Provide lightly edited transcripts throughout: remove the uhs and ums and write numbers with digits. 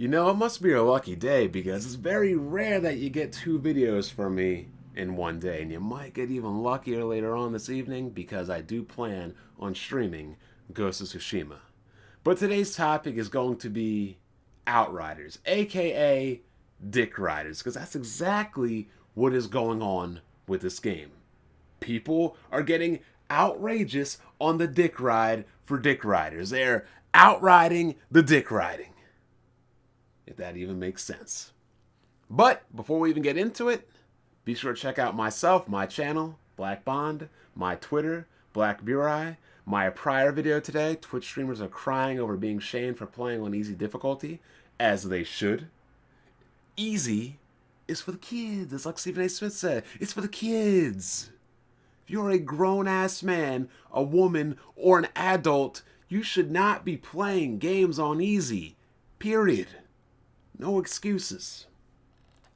You know, it must be a lucky day because it's very rare that you get two videos from me in one day, and you might get even luckier later on this evening because I do plan on streaming Ghost of Tsushima. But today's topic is going to be Outriders, aka Dick Riders, because that's exactly what is going on with this game. People are getting outrageous on the dick ride for Dick Riders. They're outriding the dick riding, if that even makes sense. But before we even get into it, be sure to check out myself, my channel, Black Bond, my Twitter, Black Burai, my prior video today. Twitch streamers are crying over being shamed for playing on easy difficulty, as they should. Easy is for the kids, as like Stephen A. Smith said. It's for the kids. If you're a grown-ass man, a woman, or an adult, you should not be playing games on easy. Period. No excuses.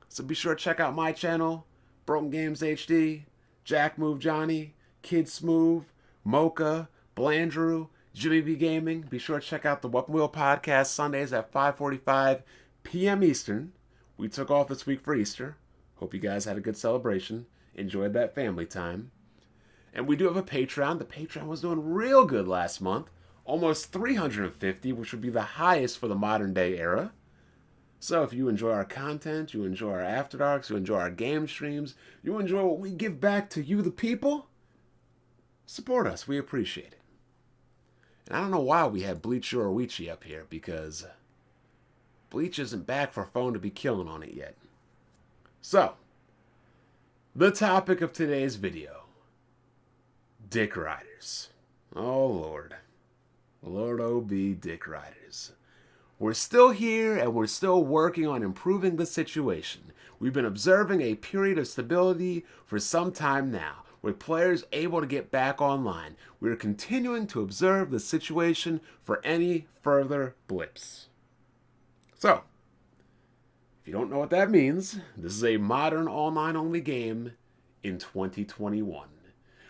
So be sure to check out my channel, Broken Games HD, Jack Move Johnny, Kid Smooth, Mocha, Blandrew, Jimmy B Gaming. Be sure to check out the Weapon Wheel Podcast Sundays at 5:45 p.m. Eastern. We took off this week for Easter. Hope you guys had a good celebration. Enjoyed that family time. And we do have a Patreon. The Patreon was doing real good last month. Almost 350, which would be the highest for the modern day era. So if you enjoy our content, you enjoy our After Darks, you enjoy our game streams, you enjoy what we give back to you, the people, support us. We appreciate it. And I don't know why we had Bleach Yoroichi up here, because Bleach isn't back for phone to be killing on it yet. So, the topic of today's video. Dick Riders. Oh, Lord. Lord O.B. Dick Riders. We're still here and we're still working on improving the situation. We've been observing a period of stability for some time now, with players able to get back online. We're continuing to observe the situation for any further blips. So, if you don't know what that means, this is a modern online-only game in 2021.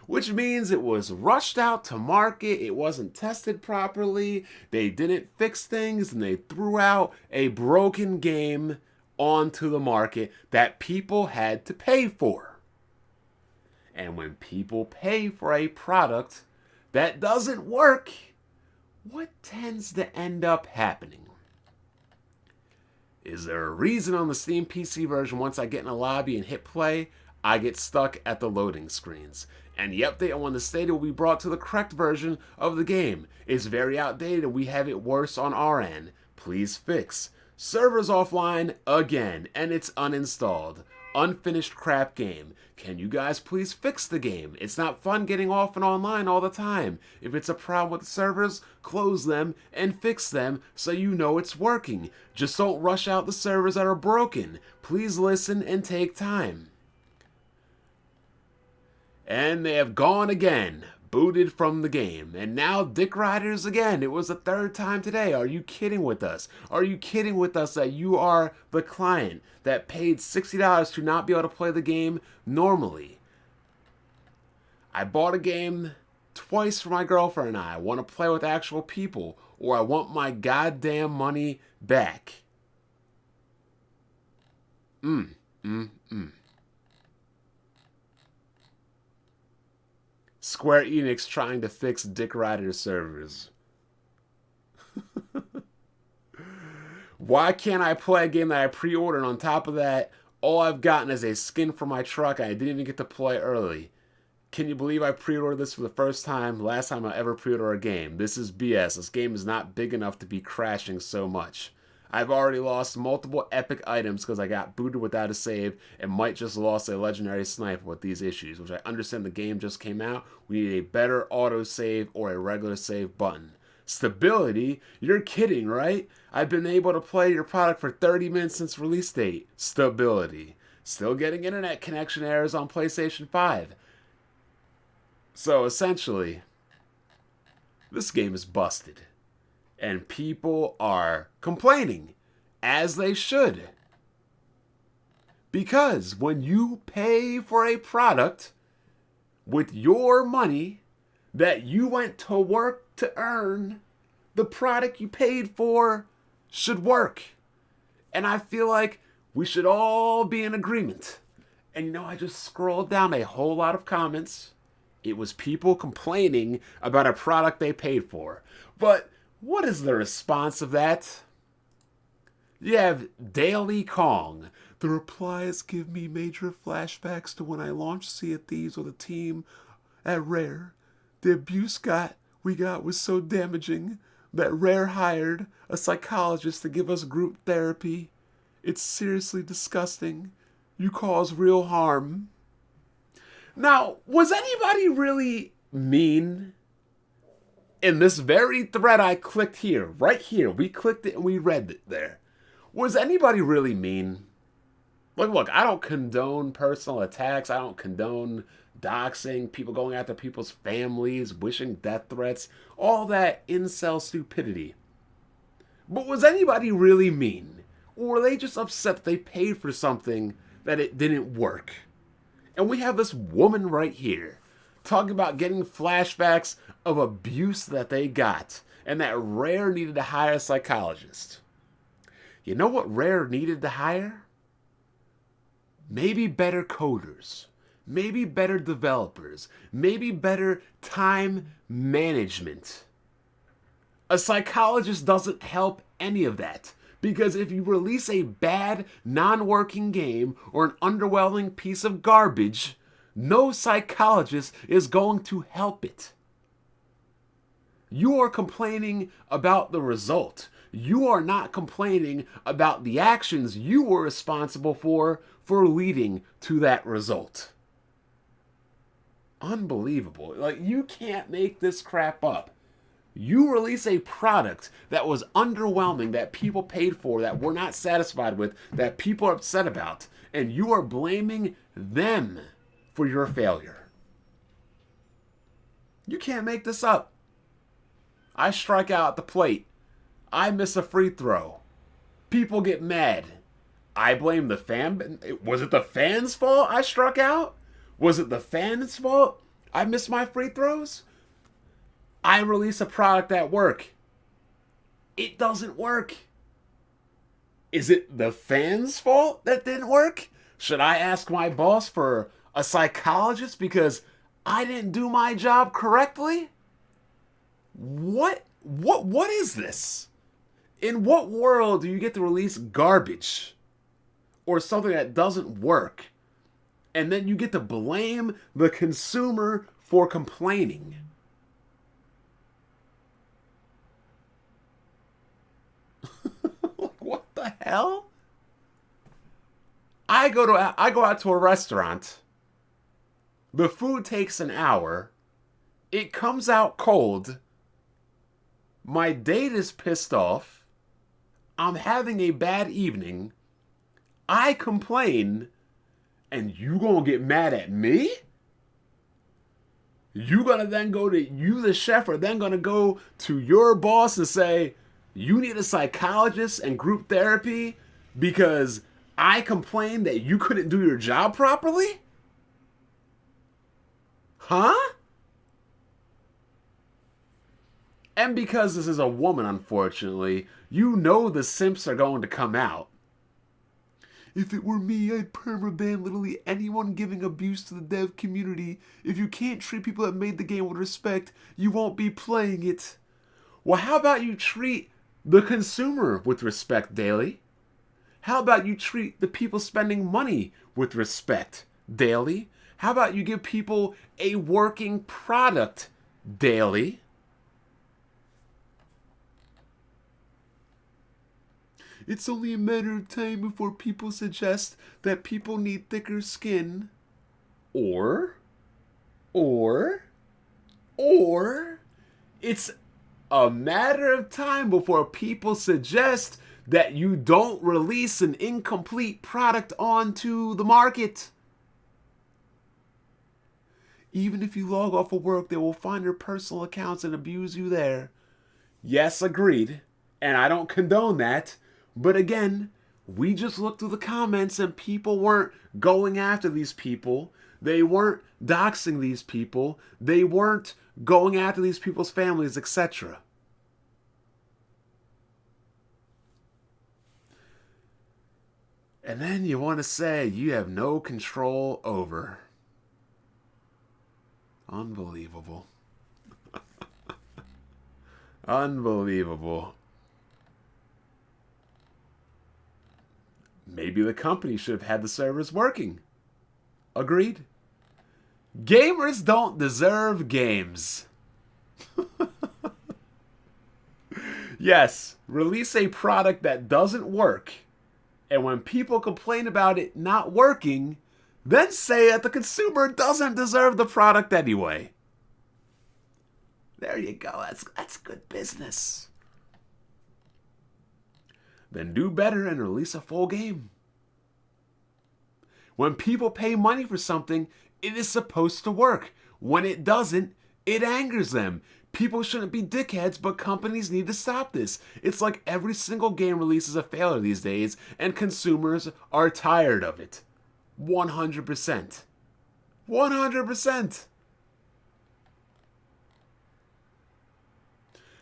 Which means it was rushed out to market, it wasn't tested properly, they didn't fix things, and they threw out a broken game onto the market that people had to pay for. And when people pay for a product that doesn't work, what tends to end up happening? Is there a reason on the Steam PC version once I get in a lobby and hit play, I get stuck at the loading screens? And the update on when the Stadia will be brought to the correct version of the game. It's very outdated and we have it worse on our end. Please fix. Servers offline again and it's uninstalled. Unfinished crap game. Can you guys please fix the game? It's not fun getting off and online all the time. If it's a problem with the servers, close them and fix them so you know it's working. Just don't rush out the servers that are broken. Please listen and take time. And they have gone again, booted from the game. And now Dick Riders again. It was the third time today. Are you kidding with us? Are you kidding with us that you are the client that paid $60 to not be able to play the game normally? I bought a game twice for my girlfriend and I want to play with actual people, or I want my goddamn money back. Square Enix trying to fix Dick Rider servers. Why can't I play a game that I pre-ordered? On top of that, all I've gotten is a skin for my truck and I didn't even get to play early. Can you believe I pre-ordered this for the first time? Last time I ever pre-ordered a game. This is BS. This game is not big enough to be crashing so much. I've already lost multiple epic items because I got booted without a save and might just lost a legendary sniper with these issues, which I understand the game just came out. We need a better auto save or a regular save button. Stability? You're kidding, right? I've been able to play your product for 30 minutes since release date. Stability. Still getting internet connection errors on PlayStation 5. So essentially, this game is busted. And people are complaining, as they should. Because when you pay for a product with your money that you went to work to earn, the product you paid for should work. And I feel like we should all be in agreement. And I just scrolled down a whole lot of comments. It was people complaining about a product they paid for. But what is the response of that? You have Daily Kong. The replies give me major flashbacks to when I launched Sea of Thieves with a team at Rare. The abuse we got was so damaging that Rare hired a psychologist to give us group therapy. It's seriously disgusting. You cause real harm. Now, was anybody really mean? In this very thread I clicked here, right here, we clicked it and we read it there. Was anybody really mean? Look, I don't condone personal attacks. I don't condone doxing, people going after people's families, wishing death threats, all that incel stupidity. But was anybody really mean? Or were they just upset that they paid for something that it didn't work? And we have this woman right here talking about getting flashbacks of abuse that they got and that Rare needed to hire a psychologist. You know what Rare needed to hire? Maybe better coders. Maybe better developers. Maybe better time management. A psychologist doesn't help any of that. Because if you release a bad, non-working game or an underwhelming piece of garbage, no psychologist is going to help it. You are complaining about the result. You are not complaining about the actions you were responsible for leading to that result. Unbelievable. You can't make this crap up. You release a product that was underwhelming, that people paid for, that we're not satisfied with, that people are upset about, and you are blaming them for your failure. You can't make this up. I strike out at the plate. I miss a free throw. People get mad. I blame the fan. Was it the fans' fault I struck out? Was it the fans' fault I missed my free throws? I release a product at work. It doesn't work. Is it the fans' fault that didn't work? Should I ask my boss for a psychologist because I didn't do my job correctly? What is this? In what world do you get to release garbage or something that doesn't work, and then you get to blame the consumer for complaining? What the hell? I go out to a restaurant. The food takes an hour. It comes out cold. My date is pissed off. I'm having a bad evening. I complain, and you gonna get mad at me? You the chef are then gonna go to your boss and say, you need a psychologist and group therapy because I complained that you couldn't do your job properly? Huh? And because this is a woman, unfortunately, you know the simps are going to come out. If it were me, I'd permaban literally anyone giving abuse to the dev community. If you can't treat people that made the game with respect, you won't be playing it. Well, how about you treat the consumer with respect, Daily? How about you treat the people spending money with respect, Daily? How about you give people a working product, Daily? It's only a matter of time before people suggest that people need thicker skin. Or, it's a matter of time before people suggest that you don't release an incomplete product onto the market. Even if you log off of work, they will find your personal accounts and abuse you there. Yes, agreed. And I don't condone that. But again, we just looked through the comments and people weren't going after these people. They weren't doxing these people. They weren't going after these people's families, etc. And then you want to say you have no control over. Unbelievable. Unbelievable. Maybe the company should have had the servers working. Agreed? Gamers don't deserve games. Yes, release a product that doesn't work, and when people complain about it not working, then say that the consumer doesn't deserve the product anyway. There you go. That's good business. Then do better and release a full game. When people pay money for something, it is supposed to work. When it doesn't, it angers them. People shouldn't be dickheads, but companies need to stop this. It's like every single game release is a failure these days, and consumers are tired of it. 100%. 100%.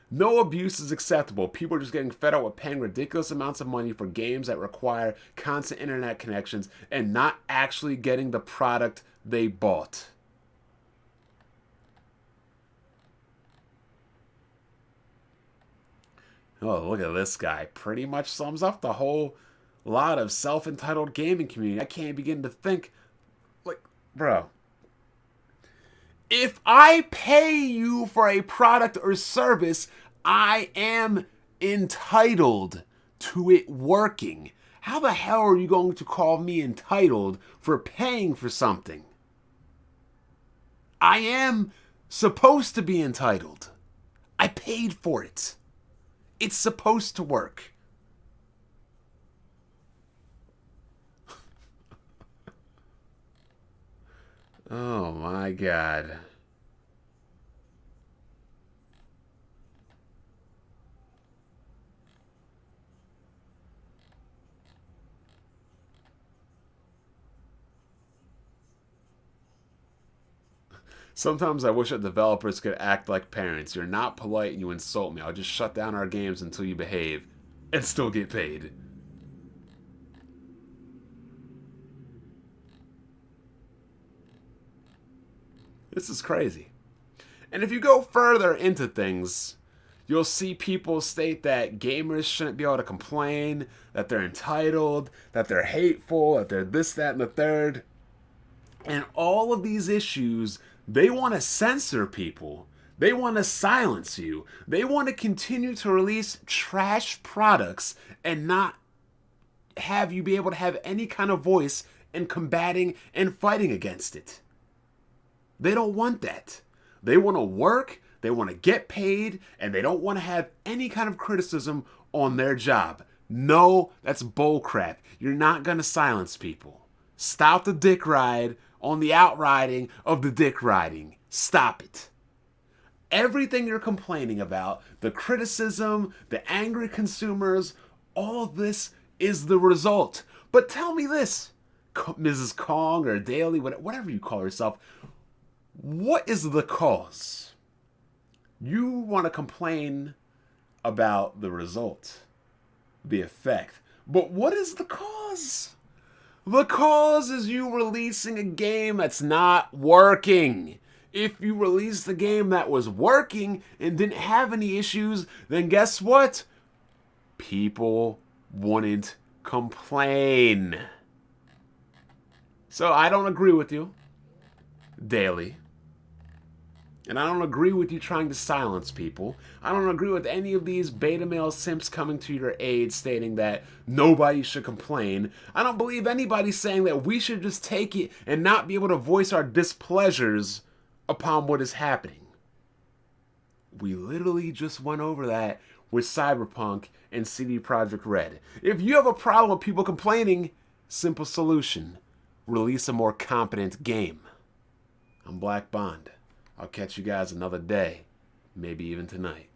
No abuse is acceptable. People are just getting fed up with paying ridiculous amounts of money for games that require constant internet connections and not actually getting the product they bought. Oh, look at this guy. Pretty much sums up the whole lot of self-entitled gaming community. I can't begin to think. Like, bro. If I pay you for a product or service, I am entitled to it working. How the hell are you going to call me entitled for paying for something? I am supposed to be entitled. I paid for it. It's supposed to work. Oh my God. Sometimes I wish that developers could act like parents. You're not polite and you insult me. I'll just shut down our games until you behave and still get paid. This is crazy. And if you go further into things, you'll see people state that gamers shouldn't be able to complain, that they're entitled, that they're hateful, that they're this, that, and the third. And all of these issues, they want to censor people. They want to silence you. They want to continue to release trash products and not have you be able to have any kind of voice in combating and fighting against it. They don't want that. They want to work, they want to get paid, and they don't want to have any kind of criticism on their job. No, that's bullcrap. You're not going to silence people. Stop the dick ride on the outriding of the dick riding. Stop it. Everything you're complaining about, the criticism, the angry consumers, all of this is the result. But tell me this, Mrs. Kong or Daily, whatever you call yourself, what is the cause? You want to complain about the result, the effect. But what is the cause? The cause is you releasing a game that's not working. If you released a game that was working and didn't have any issues, then guess what? People wouldn't complain. So I don't agree with you, Daily. And I don't agree with you trying to silence people. I don't agree with any of these beta male simps coming to your aid stating that nobody should complain. I don't believe anybody saying that we should just take it and not be able to voice our displeasures upon what is happening. We literally just went over that with Cyberpunk and CD Projekt Red. If you have a problem with people complaining, simple solution. Release a more competent game. I'm Black Bond. I'll catch you guys another day, maybe even tonight.